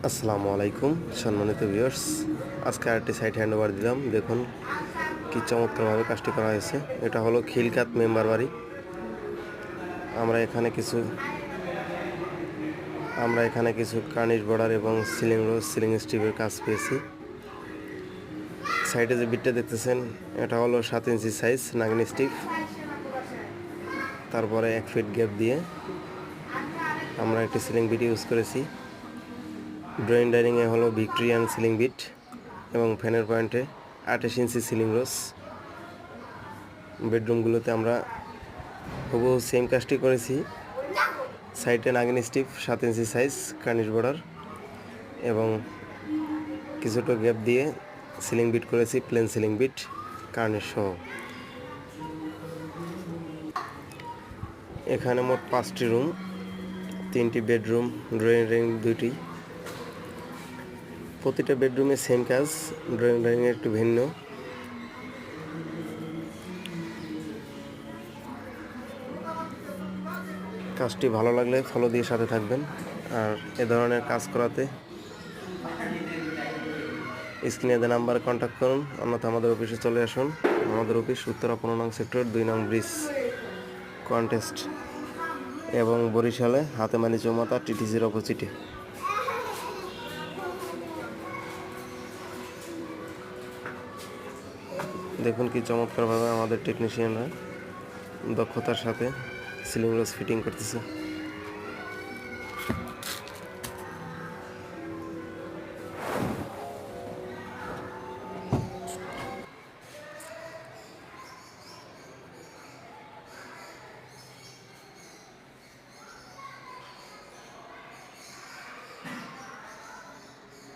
আসসালামু আলাইকুম সম্মানিত ভিউয়ার্স, আজকে আরেকটি সাইট হ্যান্ডওভার দিলাম। দেখুন কি চমৎকারভাবে কাজটি করা হয়েছে। এটা হলো খিলকাত মেম্বার বাড়ি। আমরা এখানে কিছু কার্নিশ বর্ডার এবং সিলিং রোজ সিলিং স্ট্রিপের কাজ পেয়েছি। সাইডে যে বিটটা দেখতেছেন এটা হলো 7 ইঞ্চি সাইজ নাগিন স্টিপ। তারপরে 1 ফিট গ্যাপ দিয়ে আমরা একটি সিলিং বিট ইউজ করেছি। ড্রয়িং ডাইনিংয়ে হলো ভিক্টোরিয়ান সিলিং বিট এবং ফ্যানের পয়েন্টে 28 ইঞ্চি সিলিং রোজ। বেডরুমগুলোতে আমরা হুবহু সেম কাজটি করেছি। সাইডে নাগিন স্টিপ 7 ইঞ্চি সাইজ কার্নিশ বর্ডার এবং কিছুটা গ্যাপ দিয়ে সিলিং বিট করেছি, প্লেন সিলিং বিট কার্নিশ সহ। এখানে মোট 5টি রুম, 3টি বেডরুম, ড্রয়িং ডাইনিং 2টি। প্রতিটা বেডরুমে সেম কাজ, ড্রয়িং ডাইনিংয়ে একটু ভিন্ন। কাজটি ভালো লাগলে ফলো দিয়ে সাথে থাকবেন। আর এ ধরনের কাজ করাতে স্ক্রিনে দেওয়া নাম্বারে কন্ট্যাক্ট করুন, অন্যথা আমাদের অফিসে চলে আসুন। আমাদের অফিস উত্তরা 15 নং সেক্টর 2 নং ব্রিজ কন্টেস্ট এবং বরিশালে হাতেমানি চৌমাথা টিটিসির অপোজিটে। দেখুন কি চমৎকারভাবে আমাদের টেকনিশিয়ানরা দক্ষতার সাথে সিলিং রোজ ফিটিং করতেছে।